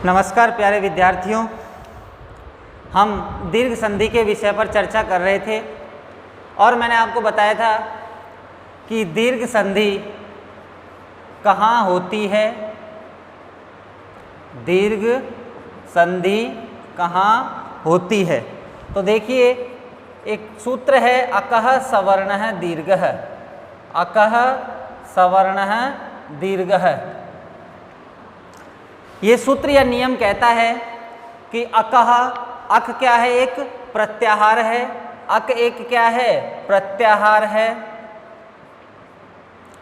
नमस्कार प्यारे विद्यार्थियों, हम दीर्घ संधि के विषय पर चर्चा कर रहे थे और मैंने आपको बताया था कि दीर्घ संधि कहाँ होती है, दीर्घ संधि कहाँ होती है। तो देखिए, एक सूत्र है अकः सवर्णः दीर्घः, अकः सवर्णः दीर्घः। ये सूत्र या नियम कहता है कि अकः, अक क्या है, एक प्रत्याहार है, अक एक क्या है, प्रत्याहार है।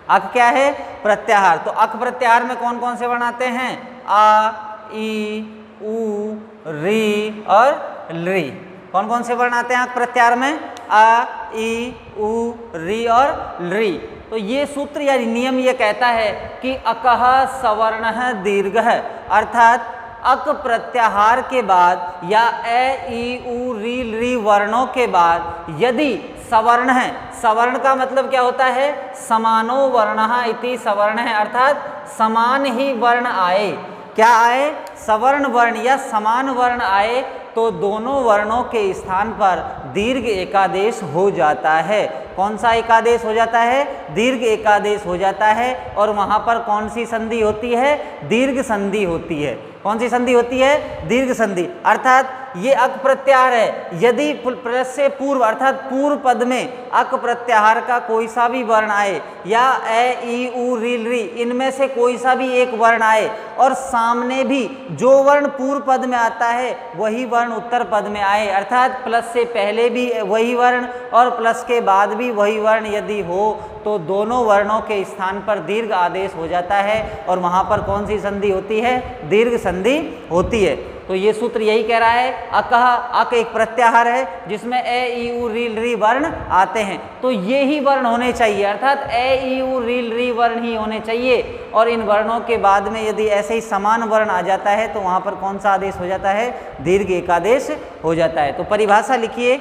अक क्या है, प्रत्याहार। तो अक प्रत्याहार में कौन कौन से वर्ण आते हैं? आ, ई, उ, री और ली। कौन कौन से वर्ण आते हैं अक प्रत्याहार में? आ, ई, उ, री और ली। तो ये सूत्र या नियम ये कहता है कि अकः सवर्णः दीर्घः, अर्थात अक प्रत्याहार के बाद या ए, ई, उ, री वर्णों के बाद यदि सवर्ण है, सवर्ण का मतलब क्या होता है? समानो वर्णः इति सवर्ण है, अर्थात समान ही वर्ण आए। क्या आए? सवर्ण वर्ण या समान वर्ण आए तो दोनों वर्णों के स्थान पर दीर्घ एकादेश हो जाता है। कौन सा एकादेश हो जाता है? दीर्घ एकादेश हो जाता है। और वहाँ पर कौन सी संधि होती है? दीर्घ संधि होती है। कौन सी संधि होती है? दीर्घ संधि। अर्थात ये अक प्रत्याहार है, यदि प्लस से पूर्व अर्थात पूर्व पद में अक प्रत्याहार का कोई सा भी वर्ण आए या ए, ई, उ, री इनमें से कोई सा भी एक वर्ण आए और सामने भी जो वर्ण पूर्व पद में आता है वही वर्ण उत्तर पद में आए, अर्थात प्लस से पहले भी वही वर्ण और प्लस के बाद भी वही वर्ण यदि हो तो दोनों वर्णों के स्थान पर दीर्घ आदेश हो जाता है और वहाँ पर कौन सी संधि होती है? दीर्घ संधि होती है। तो ये सूत्र यही कह रहा है, अकः, अक एक प्रत्याहार है जिसमें ए, ई, उ, री वर्ण आते हैं, तो ये ही वर्ण होने चाहिए, अर्थात ए, ई, उ, री वर्ण ही होने चाहिए। और इन वर्णों के बाद में यदि ऐसे ही समान वर्ण आ जाता है तो वहाँ पर कौन सा आदेश हो जाता है? दीर्घ एकादेश हो जाता है। तो परिभाषा लिखिए,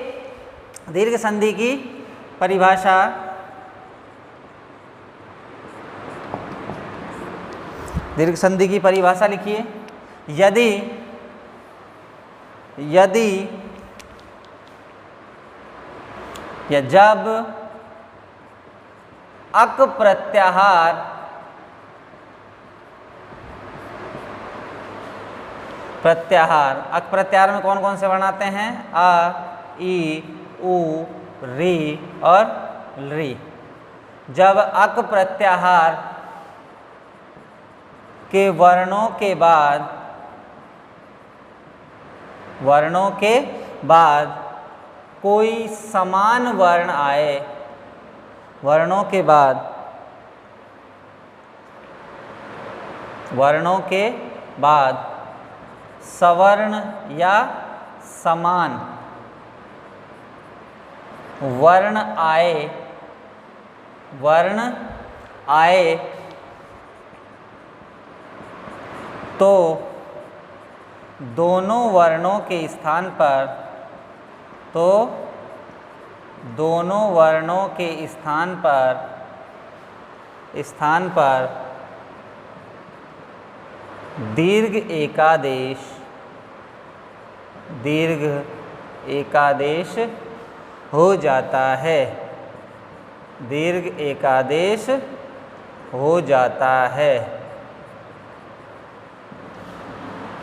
दीर्घ संधि की परिभाषा। दीर्घ संधि की परिभाषा लिखिए, यदि या जब अक प्रत्याहार अक प्रत्याहार में कौन कौन से वर्ण आते हैं? आ, ई, उ, री और री। जब अक प्रत्याहार के वर्णों के बाद कोई समान वर्ण आए, वर्णों के बाद सवर्ण या समान वर्ण आए तो दोनों वर्णों के स्थान पर दीर्घ एकादेश हो जाता है, दीर्घ एकादेश हो जाता है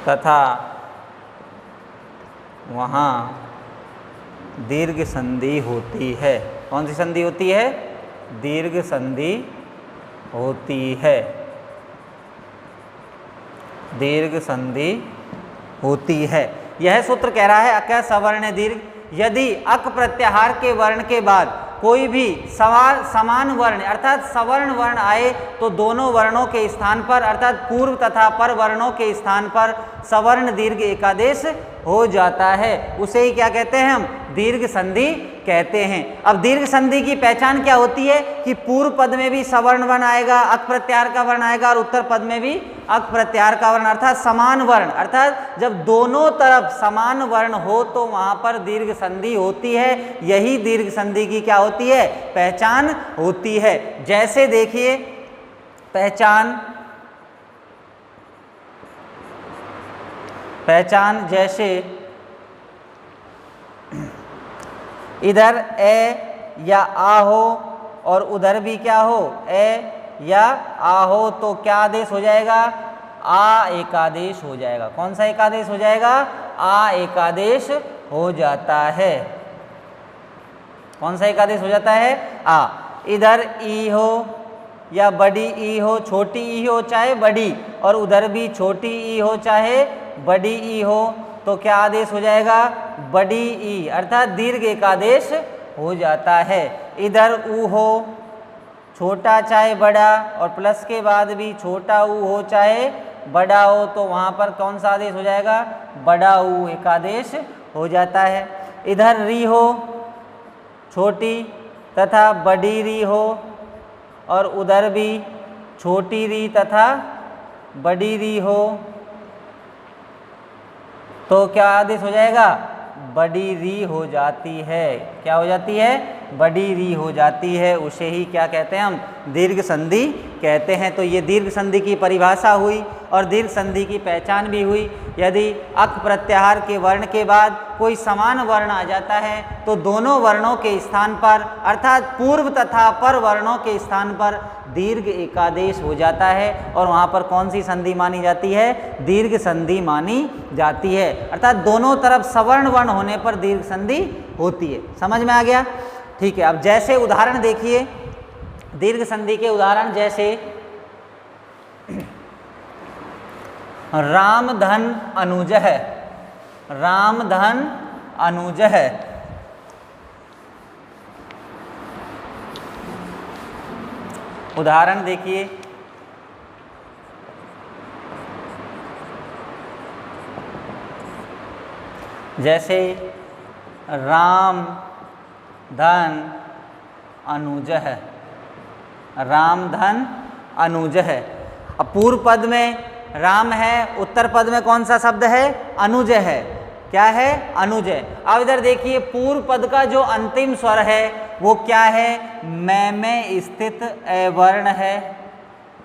तथा वहाँ दीर्घ संधि होती है। कौन सी संधि होती है? दीर्घ संधि होती है, दीर्घ संधि होती है। यह सूत्र कह रहा है अकः सवर्ण दीर्घ, यदि अक प्रत्याहार के वर्ण के बाद कोई भी समान वर्ण अर्थात सवर्ण वर्ण आए तो दोनों वर्णों के स्थान पर अर्थात पूर्व तथा पर वर्णों के स्थान पर सवर्ण दीर्घ एकादेश हो जाता है। उसे ही क्या कहते हैं? हम दीर्घ संधि कहते हैं। अब दीर्घ संधि की पहचान क्या होती है कि पूर्व पद में भी सवर्ण वर्ण आएगा, अक प्रत्याहार का वर्ण आएगा और उत्तर पद में भी अक प्रत्याहार का वर्ण अर्थात समान वर्ण, अर्थात जब दोनों तरफ समान वर्ण हो तो वहां पर दीर्घ संधि होती है। यही दीर्घ संधि की क्या होती है? पहचान होती है। जैसे देखिए पहचान, पहचान जैसे इधर ए या आ हो और उधर भी क्या हो, ए या आ हो, तो क्या आदेश हो जाएगा, आ एक आदेश हो जाएगा। कौन सा एक आदेश हो जाएगा, आ एक आदेश हो जाता है। कौन सा एक आदेश हो जाता है, आ। इधर ई हो या बड़ी ई हो, छोटी ई हो चाहे बड़ी, और उधर भी छोटी ई हो चाहे बड़ी ई हो, तो क्या आदेश हो जाएगा, बड़ी ई, अर्थात दीर्घ एक आदेश हो जाता है। इधर ऊ हो, छोटा चाहे बड़ा, और प्लस के बाद भी छोटा ऊ हो चाहे बड़ा हो, तो वहाँ पर कौन सा आदेश हो जाएगा, बड़ा ऊ एक आदेश हो जाता है। इधर री हो, छोटी तथा बड़ी री हो, और उधर भी छोटी री तथा बड़ी री हो, तो क्या आदेश हो जाएगा, बड़ी री हो जाती है। क्या हो जाती है, बड़ी री हो जाती है। उसे ही क्या कहते हैं हम, दीर्घ संधि कहते हैं। तो ये दीर्घ संधि की परिभाषा हुई और दीर्घ संधि की पहचान भी हुई। यदि अक प्रत्याहार के वर्ण के बाद कोई समान वर्ण आ जाता है तो दोनों वर्णों के स्थान पर, अर्थात पूर्व तथा पर वर्णों के स्थान पर दीर्घ एकादेश हो जाता है, और वहाँ पर कौन सी संधि मानी जाती है, दीर्घ संधि मानी जाती है। अर्थात दोनों तरफ सवर्ण वर्ण होने पर दीर्घ संधि होती है। समझ में आ गया, ठीक है। अब जैसे उदाहरण देखिए, दीर्घ संधि के उदाहरण जैसे राम धन अनुज है, राम धन अनुज है। उदाहरण देखिए, जैसे राम धन अनुज है, राम धन अनुज है। अब पूर्व पद में राम है, उत्तर पद में कौन सा शब्द है, अनुज है। क्या है, अनुज है। अब इधर देखिए, पूर्व पद का जो अंतिम स्वर है वो क्या है, मैं में स्थित ए वर्ण है,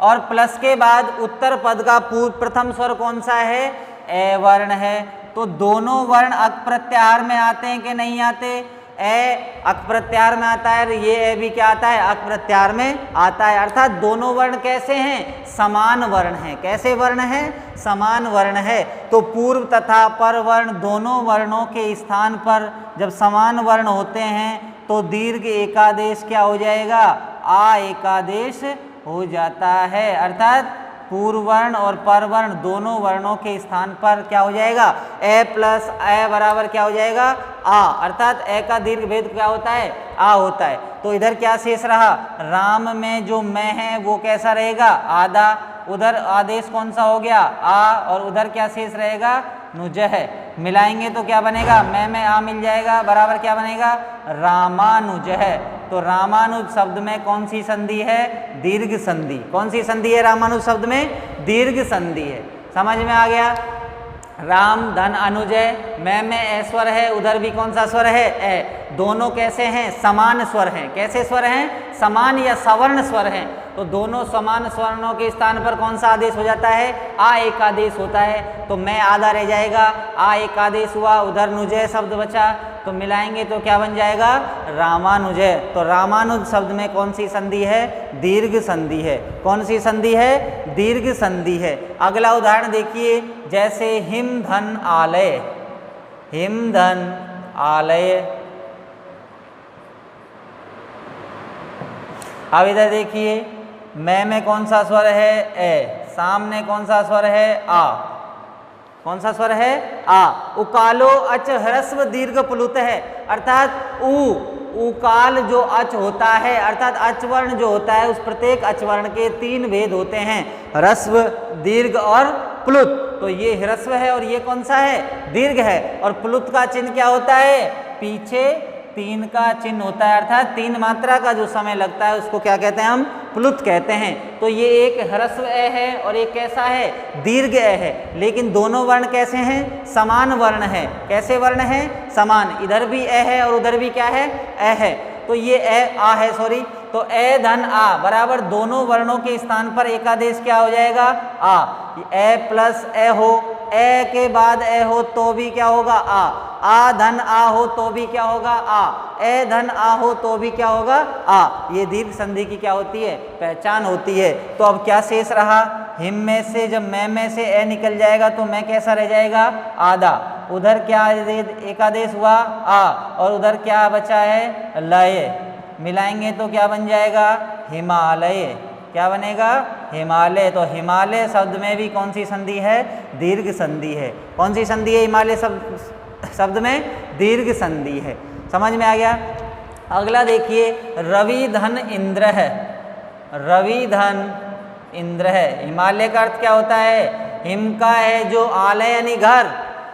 और प्लस के बाद उत्तर पद का प्रथम स्वर कौन सा है, ए वर्ण है। तो दोनों वर्ण अक प्रत्याहार में आते हैं कि नहीं आते, ए अक प्रत्याहार में आता है, ये ए भी क्या आता है, अक प्रत्याहार में आता है। अर्थात दोनों वर्ण कैसे हैं, समान वर्ण हैं। कैसे वर्ण हैं, समान वर्ण है। तो पूर्व तथा पर वर्ण दोनों वर्णों के स्थान पर जब समान वर्ण होते हैं तो दीर्घ एकादेश क्या हो जाएगा, आ एकादेश हो जाता है। अर्थात पूर्व वर्ण और पर वर्ण दोनों वर्णों के स्थान पर क्या हो जाएगा, ए प्लस ए बराबर क्या हो जाएगा, आ। अर्थात ए का दीर्घ भेद क्या होता है, आ होता है। तो इधर क्या शेष रहा, राम में जो मैं है वो कैसा रहेगा, आधा। उधर आदेश कौन सा हो गया, आ, और उधर क्या शेष रहेगा, नुज है। मिलाएंगे तो क्या बनेगा, मैं में आ मिल जाएगा, बराबर क्या बनेगा, रामानुज है। तो रामानुज शब्द में कौन सी संधि है, दीर्घ संधि। कौन सी संधि है रामानुज शब्द में, दीर्घ संधि है। समझ में आ गया। राम धन अनुज है, मैं में ए स्वर है, उधर भी कौन सा स्वर है, ए। दोनों कैसे हैं, समान स्वर हैं। कैसे स्वर हैं, समान या सवर्ण स्वर हैं। तो दोनों समान स्वर्णों के स्थान पर कौन सा आदेश हो जाता है, आ एक आदेश होता है। तो मैं आधा रह जाएगा, आ एक आदेश हुआ, उधर नुजय शब्द बचा, तो मिलाएंगे तो क्या बन जाएगा, रामानुजय। तो रामानुज शब्द में कौन सी संधि है, दीर्घ संधि है। कौन सी संधि है, दीर्घ संधि है। अगला उदाहरण देखिए, जैसे हिम धन आलय, हिम धन आलय। अब इधर देखिए, मैं में कौन सा स्वर है, ए। सामने कौन सा स्वर है, आ। कौन सा स्वर है, आ। उकालो अच ह्रस्व दीर्घ प्लुत है। अर्थात उकाल जो अच होता है, अर्थात अच वर्ण जो होता है, उस प्रत्येक अच वर्ण के 3 भेद होते हैं, ह्रस्व, दीर्घ और प्लुत। तो ये ह्रस्व है और ये कौन सा है, दीर्घ है। और प्लुत का चिन्ह क्या होता है, पीछे 3 का चिन्ह होता है। अर्थात 3 मात्रा का जो समय लगता है उसको क्या कहते हैं, हम प्लुत कहते हैं। तो ये एक ह्रस्व ए है और एक कैसा है, दीर्घ ए है। लेकिन दोनों वर्ण कैसे हैं, समान वर्ण है। कैसे वर्ण है, समान। इधर भी ए है और उधर भी क्या है, ए है। तो ये ए आ है, सॉरी। तो ए धन आ बराबर दोनों वर्णों के स्थान पर एकादेश क्या हो जाएगा, आ। ए प्लस ए हो ए के बाद ए हो तो भी क्या होगा आ धन आ हो तो भी क्या होगा ए धन आ हो तो भी क्या होगा ये दीर्घ संधि की क्या होती है, पहचान होती है। तो अब क्या शेष रहा, हिम में से जब मैं में से ए निकल जाएगा तो मैं कैसा रह जाएगा, आधा। उधर क्या एकादेश हुआ और उधर क्या बचा है, लय। मिलाएंगे तो क्या बन जाएगा, हिमालय। क्या बनेगा, हिमालय। तो हिमालय शब्द में भी कौन सी संधि है, दीर्घ संधि है। कौन सी संधि है हिमालय शब्द में, दीर्घ संधि है। समझ में आ गया। अगला देखिए, रवि धन इंद्र है। रवि धन इंद्र है। हिमालय का अर्थ क्या होता है, हिम का है जो आलय यानी घर,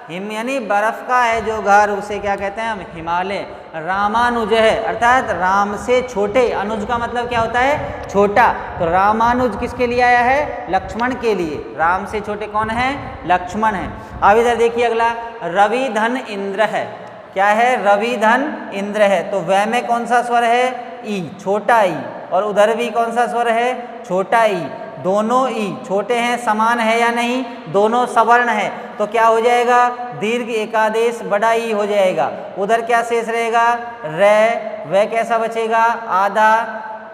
हिम यानी बर्फ का है जो घर, उसे क्या कहते हैं हम, हिमालय। रामानुज है अर्थात राम से छोटे, अनुज का मतलब क्या होता है, छोटा। तो रामानुज किसके लिए आया है, लक्ष्मण के लिए। राम से छोटे कौन है, लक्ष्मण है। अब इधर देखिए अगला, रवि धन इंद्र है। क्या है, रवि धन इंद्र है। तो वह में कौन सा स्वर है, ई, छोटा ई। और उधर भी कौन सा स्वर है, छोटा ई। दोनों ई छोटे हैं, समान है या नहीं, दोनों सवर्ण है। तो क्या हो जाएगा, दीर्घ एकादेश बड़ा ई हो जाएगा। उधर क्या शेष रहेगा, रे। वह कैसा बचेगा, आधा।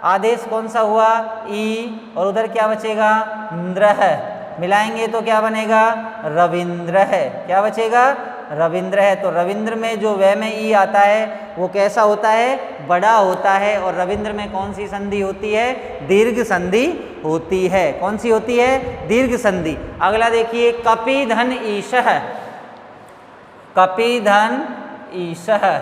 आदेश कौन सा हुआ, ई। और उधर क्या बचेगा, इंद्र है। मिलाएंगे तो क्या बनेगा, रविंद्र है। क्या बचेगा, रविंद्र है। तो रविंद्र में जो वह में ई आता है वो कैसा होता है, बड़ा होता है। और रविंद्र में कौन सी संधि होती है, दीर्घ संधि होती है। कौन सी होती है, दीर्घ संधि। अगला देखिए, कपि धन ईश है। कपि धन ईश है।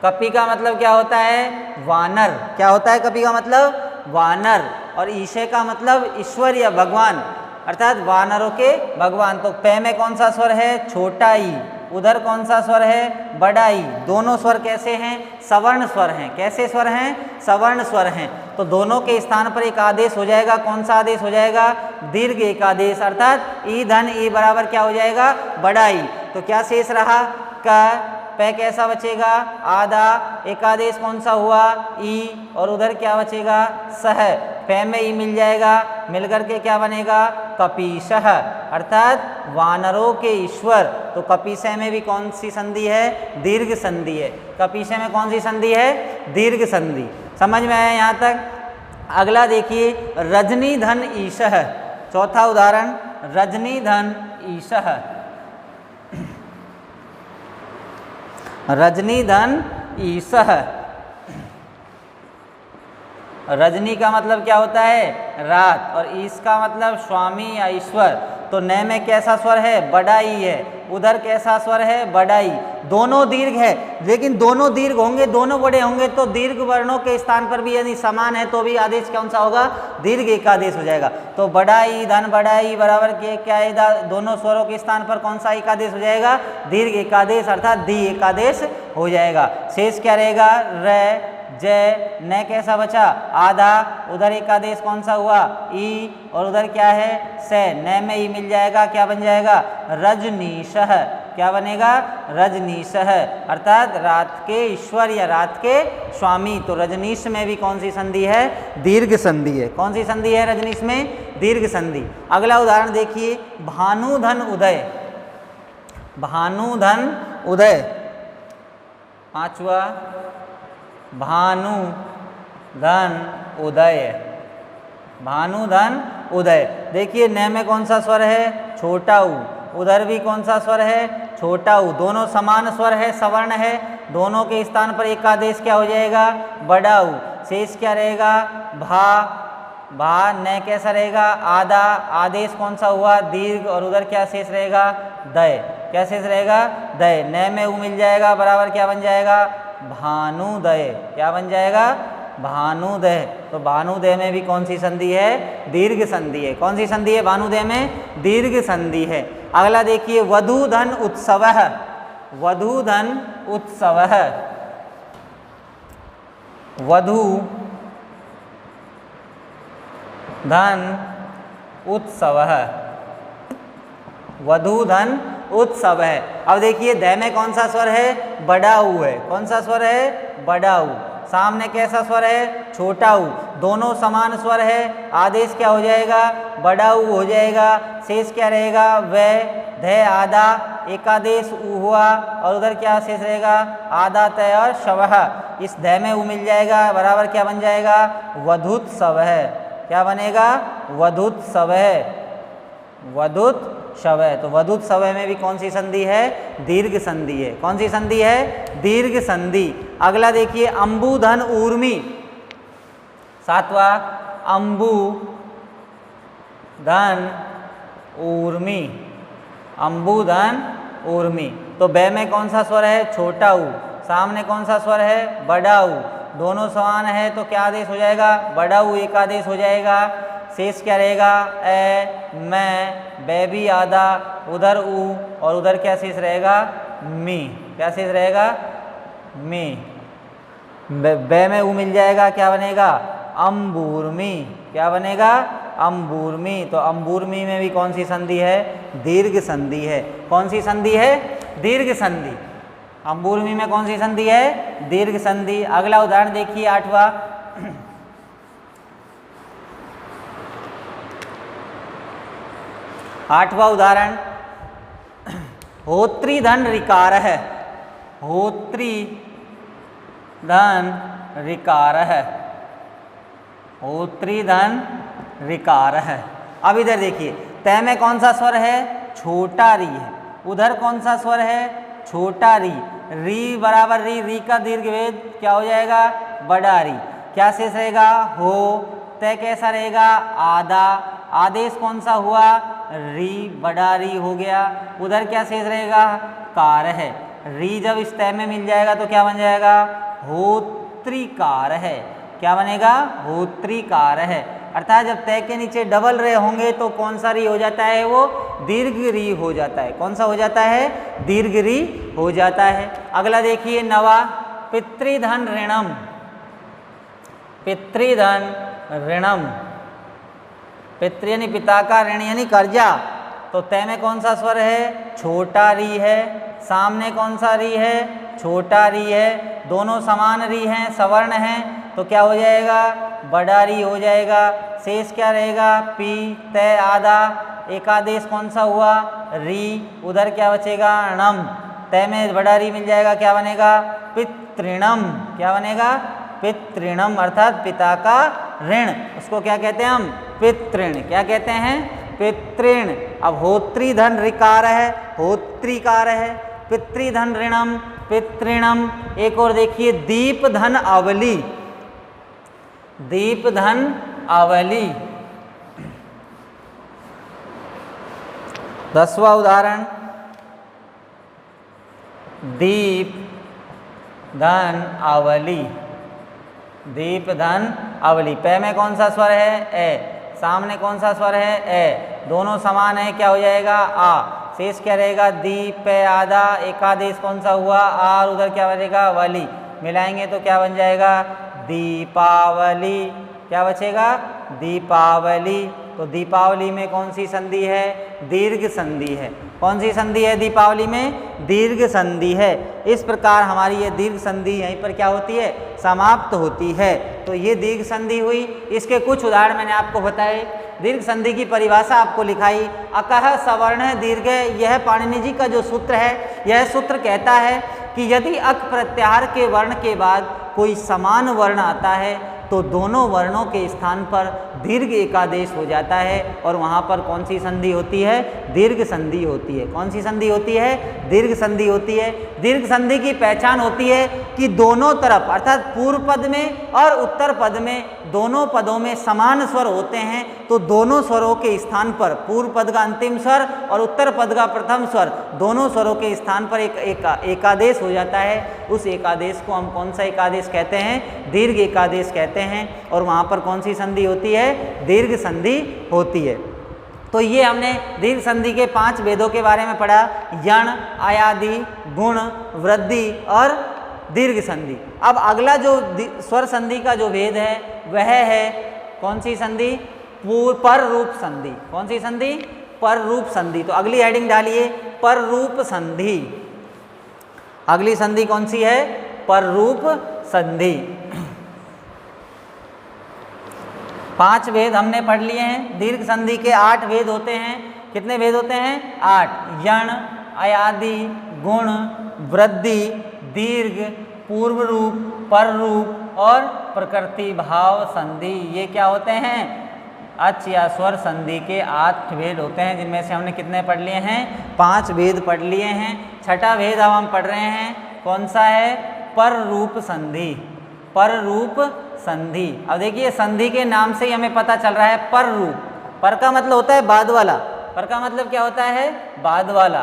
कपि का मतलब क्या होता है, वानर। क्या होता है कपि का मतलब, वानर। और ईशे का मतलब ईश्वर या भगवान, अर्थात वानरों के भगवान। तो पे में कौन सा स्वर है, छोटा ई। उधर कौन सा स्वर है, बड़ा ई। दोनों स्वर कैसे हैं, सवर्ण स्वर हैं। कैसे स्वर हैं, सवर्ण स्वर हैं। तो दोनों के स्थान पर एक आदेश हो जाएगा। कौन सा आदेश हो जाएगा, दीर्घ एकादेश, अर्थात ई धन ई बराबर क्या हो जाएगा, बड़ा ई। तो क्या शेष रहा, क। पे कैसा बचेगा, आधा। एकादेश कौन सा हुआ, ई। और उधर क्या बचेगा, सह। पे में ई मिल जाएगा, मिलकर के क्या बनेगा, कपीशः, अर्थात वानरों के ईश्वर। तो कपीशः में भी कौन सी संधि है, दीर्घ संधि है। कपीशः में कौन सी संधि है, दीर्घ संधि। समझ में आया यहाँ तक। अगला देखिए, रजनी धन ईशः। चौथा उदाहरण, रजनी धन ईशः। रजनी धन ईशः। रजनी का मतलब क्या होता है, रात। और ईश का मतलब स्वामी या ईश्वर। तो न में कैसा स्वर है, बड़ा ई है। उधर कैसा स्वर है, बड़ा ई। दोनों दीर्घ है, लेकिन दोनों दीर्घ होंगे, दोनों बड़े होंगे तो दीर्घ वर्णों के स्थान पर भी यदि समान है तो भी आदेश कौन सा होगा, दीर्घ एकादेश हो जाएगा। तो बड़ा ई धन बड़ा ई बराबर के क्या है, दोनों स्वरों के स्थान पर कौन सा एकादेश हो जाएगा, दीर्घ एकादेश, अर्थात दी एकादेश हो जाएगा। शेष क्या रहेगा, र, जय। न कैसा बचा, आधा। उधर एकादेश कौन सा हुआ, ई। और उधर क्या है, से। न में ई मिल जाएगा, क्या बन जाएगा, रजनीशः। क्या बनेगा, रजनीशः, अर्थात रात के ईश्वर या रात के स्वामी। तो रजनीश में भी कौन सी संधि है, दीर्घ संधि है। कौन सी संधि है रजनीश में, दीर्घ संधि। अगला उदाहरण देखिए, भानुधन उदय। भानुधन उदय। पांचवा, भानु धन उदय। भानु धन उदय। देखिए न में कौन सा स्वर है, छोटा ऊ। उधर भी कौन सा स्वर है, छोटा ऊ। दोनों समान स्वर है, सवर्ण है। दोनों के स्थान पर एक आदेश क्या हो जाएगा, बड़ा ऊ। शेष क्या रहेगा, भा। भा। न कैसा रहेगा, आधा। आदेश कौन सा हुआ, दीर्घ। और उधर क्या शेष रहेगा, दय। क्या शेष रहेगा, दय। न में ऊ मिल जाएगा, बराबर क्या बन जाएगा, भानुदय। क्या बन जाएगा, भानुदय। तो भानुदय में भी कौन सी संधि है, दीर्घ संधि है। कौन सी संधि है, भानुदय में दीर्घ संधि है। अगला देखिए, वधू धन उत्सवः। वधू धन उत्सवः। वधू धन उत्सवः। वधू धन उत्सव है। अब देखिए द में कौन सा स्वर है, बड़ा ऊ है। कौन सा स्वर है, बड़ा ऊ। सामने कैसा स्वर है, छोटा ऊ, दोनों समान स्वर है, आदेश क्या हो जाएगा, बड़ा ऊ हो जाएगा, शेष क्या रहेगा, व, ध आधा, एकादेश ऊ हुआ, और उधर क्या शेष रहेगा, आधा तय और शवः, इस ध में ऊ मिल जाएगा, बराबर क्या बन जाएगा, वधुत शवः, क्या बनेगा, वधुत शवः, वधुत शवः। तो वधुत शवः में भी कौन सी संधि है, दीर्घ संधि है। कौन सी संधि है, दीर्घ संधि। अगला देखिए अंबुधन ऊर्मी, सातवां अंबु धन ऊर्मी, अंबुधन ऊर्मी। तो ब में कौन सा स्वर है, छोटा ऊ, सामने कौन सा स्वर है, बड़ा ऊ, दोनों समान है तो क्या आदेश हो जाएगा, बड़ा ऊ एक आदेश हो जाएगा, शेष क्या रहेगा, ए, मैं, बे भी आधा, उधर ऊ, और उधर क्या शेष रहेगा, मी, क्या शेष रहेगा, मी, बे में ऊ मिल जाएगा, क्या बनेगा, अंबूर्मी, क्या बनेगा, अंबूर्मी। तो अंबूर्मी में भी कौन सी संधि है, दीर्घ संधि है। कौन सी संधि है, दीर्घ संधि। अंबूर्मी में कौन सी संधि है, दीर्घ संधि। अगला उदाहरण देखिए आठवां, आठवां उदाहरण, होत्री धन ऋकार है, होत्री धन ऋकार है, होत्री धन ऋकार है। अब इधर देखिए तय में कौन सा स्वर है, छोटा री है, उधर कौन सा स्वर है, छोटा री, री बराबर री, री का दीर्घ भेद क्या हो जाएगा, बड़ा री, क्या शेष रहेगा, हो, तय कैसा रहेगा, आधा, आदेश कौन सा हुआ, री, बड़ा री हो गया, उधर क्या शेष रहेगा, कार है, री जब इस तय में मिल जाएगा तो क्या बन जाएगा, होत्रिकार है, क्या बनेगा, होत्रिकार है। अर्थात जब तय के नीचे डबल रे होंगे तो कौन सा री हो जाता है, वो दीर्घ री हो जाता है। कौन सा हो जाता है, दीर्घ री हो जाता है। अगला देखिए नवा, पितृधन ऋणम, पितृधन ऋणम, पितृ यानी पिता का, ऋण यानी कर्जा। तो तय में कौन सा स्वर है, छोटा री है, सामने कौन सा री है, छोटा री है, दोनों समान री हैं, सवर्ण हैं, तो क्या हो जाएगा, बड़ा री हो जाएगा, शेष क्या रहेगा, पी, तय आधा, एकादेश कौन सा हुआ, री, उधर क्या बचेगा, णम, तय में बड़ा री मिल जाएगा, क्या बनेगा, पितृणम, क्या बनेगा, पितृणम, अर्थात पिता का ऋण, उसको क्या कहते हैं हम, पितृण, क्या कहते हैं, पितृण। अब होत्री धन ऋकार है, होत्रिकार है, पितृधन ऋणम, पितृणम। एक और देखिए दीप धन अवली, दीप धन अवली। 10वां उदाहरण, दीप धन अवली, दीप धन अवली। पै में कौन सा स्वर है, ए, सामने कौन सा स्वर है, ए, दोनों समान है, क्या हो जाएगा, आ, शेष क्या रहेगा, दीप, पे आधा, एकादेश कौन सा हुआ, आर, उधर क्या बचेगा, वली, मिलाएंगे तो क्या बन जाएगा, दीपावली, क्या बचेगा, दीपावली। तो दीपावली में कौन सी संधि है, दीर्घ संधि है। कौन सी संधि है दीपावली में, दीर्घ संधि है। इस प्रकार हमारी ये दीर्घ संधि यहीं पर क्या होती है, समाप्त होती है। तो ये दीर्घ संधि हुई। इसके कुछ उदाहरण मैंने आपको बताए, दीर्घ संधि की परिभाषा आपको लिखाई, अकह सवर्ण दीर्घ, यह पाणिनि जी का जो सूत्र है, यह सूत्र कहता है कि यदि अक प्रत्याहार के वर्ण के बाद कोई समान वर्ण आता है तो दोनों वर्णों के स्थान पर दीर्घ एकादेश हो जाता है और वहाँ पर कौन सी संधि होती है, दीर्घ संधि होती है। कौन सी संधि होती है, दीर्घ संधि होती है। दीर्घ संधि की पहचान होती है कि दोनों तरफ अर्थात पूर्व पद में और उत्तर पद में दोनों पदों में समान स्वर होते हैं तो दोनों स्वरों के स्थान पर, पूर्व पद का अंतिम स्वर और उत्तर पद का प्रथम स्वर, दोनों स्वरों के स्थान पर एक एकादेश हो जाता है। उस एकादेश को हम कौन सा एकादेश कहते हैं, दीर्घ एकादेश कहते हैं। और वहाँ पर कौन सी संधि होती है, दीर्घ संधि होती है। तो ये हमने दीर्घ संधि के 5 भेदों के बारे में पढ़ा, यण, आयादि, गुण, वृद्धि और दीर्घ संधि। अब अगला जो स्वर संधि का जो भेद है वह है कौन सी संधि, पर रूप संधि। कौन सी संधि, पर रूप संधि। तो अगली हेडिंग डालिए, पर रूप संधि। अगली संधि कौन सी है, पर रूप संधि। 5 भेद हमने पढ़ लिए हैं। दीर्घ संधि के 8 भेद होते हैं। कितने भेद होते हैं? 8। यण, अयादि, गुण, वृद्धि, दीर्घ, पूर्व रूप, पर रूप और प्रकृति भाव संधि। ये क्या होते हैं? अच या स्वर संधि के 8 भेद होते हैं, जिनमें से हमने कितने पढ़ लिए हैं? 5 भेद पढ़ लिए हैं। छठा भेद अब हम पढ़ रहे हैं, कौन सा है? पर रूप संधि। पर रूप संधि। अब देखिए, संधि के नाम से ही हमें पता चल रहा है पर रूप। पर का मतलब होता है बाद वाला। पर का मतलब क्या होता है? बाद वाला,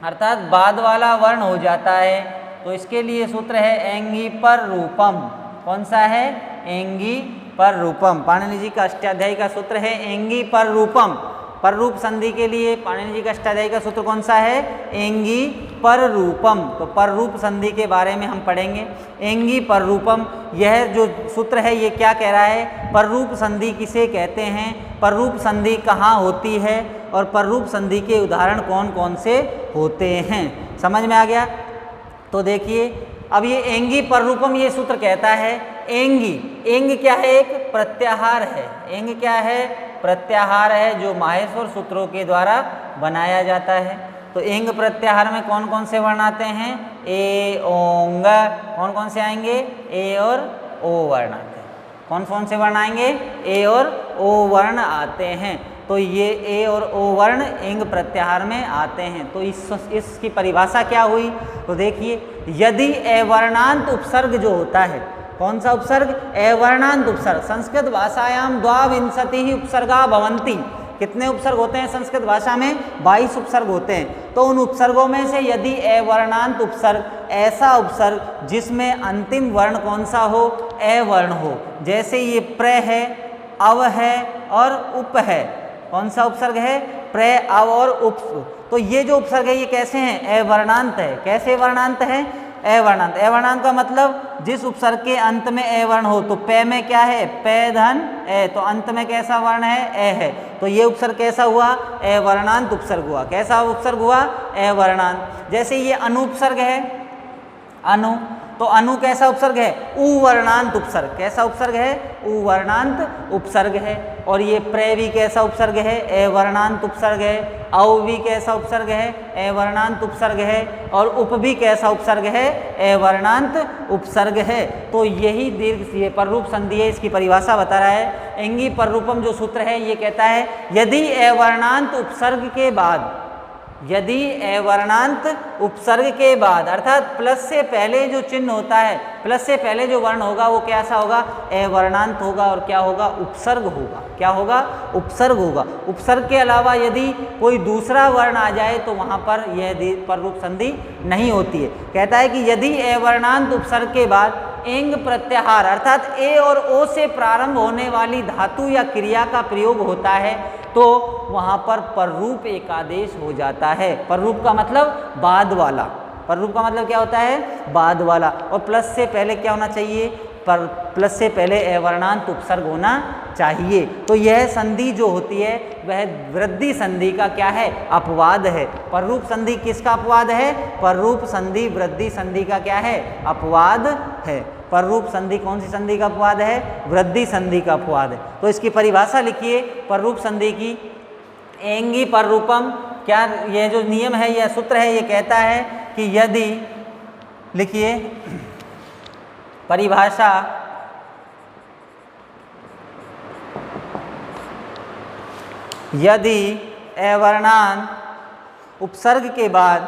अर्थात बाद वाला वर्ण हो जाता है। तो इसके लिए सूत्र है एंगी पर रूपम। कौन सा है? एंगी पर रूपम। पाणिनि जी का अष्टाध्यायी का सूत्र है एंगी पर रूपम। पर रूप संधि के लिए पाणिनि जी का अष्टाध्यायी का सूत्र कौन सा है? एंगी पर रूपम। तो पर रूप संधि के बारे में हम पढ़ेंगे। एंगी पर रूपम, यह जो सूत्र है ये क्या कह रहा है? पर रूप संधि किसे कहते हैं, पर रूप संधि कहाँ होती है और पर रूप संधि के उदाहरण कौन कौन से होते हैं। समझ में आ गया? तो देखिए, अब ये एंगी पर रूपम ये सूत्र कहता है एंगी। एंग क्या है? एक प्रत्याहार है। एंग क्या है? प्रत्याहार है, जो माहेश्वर सूत्रों के द्वारा बनाया जाता है। तो एंग प्रत्याहार में कौन कौन से वर्ण आते हैं? ए, ओंग। कौन कौन से आएंगे? ए और ओ वर्ण आते हैं। कौन कौन से वर्ण आएंगे? ए और ओ वर्ण आते हैं। तो ये ए और ओ वर्ण एंग प्रत्याहार में आते हैं। तो इसकी परिभाषा क्या हुई? तो देखिए, यदि अवर्णांत उपसर्ग जो होता है, कौन सा उपसर्ग? अवर्णांत उपसर्ग। संस्कृत भाषायाम द्वाविंशति ही उपसर्गा भवन्ति। कितने उपसर्ग होते हैं संस्कृत भाषा में? 22 उपसर्ग होते हैं। तो उन उपसर्गों में से यदि अवर्णांत उपसर्ग, ऐसा उपसर्ग जिसमें अंतिम वर्ण कौन सा हो? अवर्ण हो। जैसे ये प्र है, अव है और उप है। कौन सा उपसर्ग है? प्र, अव और उप। तो ये जो उपसर्ग है ये कैसे हैं? अवर्णांत है। कैसे वर्णांत है? अवर्णांत। अवर्णांत का मतलब जिस उपसर्ग के अंत में अवर्ण हो। तो पे में क्या है? पे धन ए, तो अंत में कैसा वर्ण है? ए है। तो ये उपसर्ग कैसा हुआ? अवर्णांत उपसर्ग हुआ। कैसा उपसर्ग हुआ? अवर्णांत। जैसे ये अनुपसर्ग है, अनु, तो अनु कैसा उपसर्ग है? उवर्णांत उपसर्ग। कैसा उपसर्ग है? उवर्णांत उपसर्ग है। और ये प्रे भी कैसा उपसर्ग है? अवर्णांत उपसर्ग है। औ भी कैसा उपसर्ग है? अवर्णांत उपसर्ग है। और उप भी कैसा उपसर्ग है? अवर्णांत उपसर्ग है। तो यही दीर्घ ये पर रूप संधि है, इसकी परिभाषा बता रहा है। एंगी पर रूपम जो सूत्र है ये कहता है यदि अवर्णांत उपसर्ग के बाद, यदि अवर्णांत उपसर्ग के बाद, अर्थात प्लस से पहले जो चिन्ह होता है, प्लस से पहले जो वर्ण होगा वो कैसा होगा? अवर्णांत होगा। और क्या होगा? उपसर्ग होगा। क्या होगा? उपसर्ग होगा। उपसर्ग के अलावा यदि कोई दूसरा वर्ण आ जाए तो वहाँ पर यह पर रूप संधि नहीं होती है। कहता है कि यदि अवर्णांत उपसर्ग के बाद एंग प्रत्याहार, अर्थात ए और ओ से प्रारंभ होने वाली धातु या क्रिया का प्रयोग होता है, तो वहाँ पर रूप एक आदेश हो जाता है। पर रूप का मतलब बाद वाला। पर रूप का मतलब क्या होता है? बाद वाला। और प्लस से पहले क्या होना चाहिए? पर प्लस से पहले अवर्णांत उपसर्ग होना चाहिए। तो यह संधि जो होती है वह वृद्धि संधि का क्या है? अपवाद है। पर रूप संधि किसका अपवाद है? पर रूप संधि वृद्धि संधि का क्या है? अपवाद है। पर रूप संधि कौन सी संधि का अपवाद है? वृद्धि संधि का अपवाद है। तो इसकी परिभाषा लिखिए पर रूप संधि की। एंगी पर रूपम, क्या यह जो नियम है, यह सूत्र है, ये कहता है कि यदि, लिखिए परिभाषा, यदि अवर्णांत उपसर्ग के बाद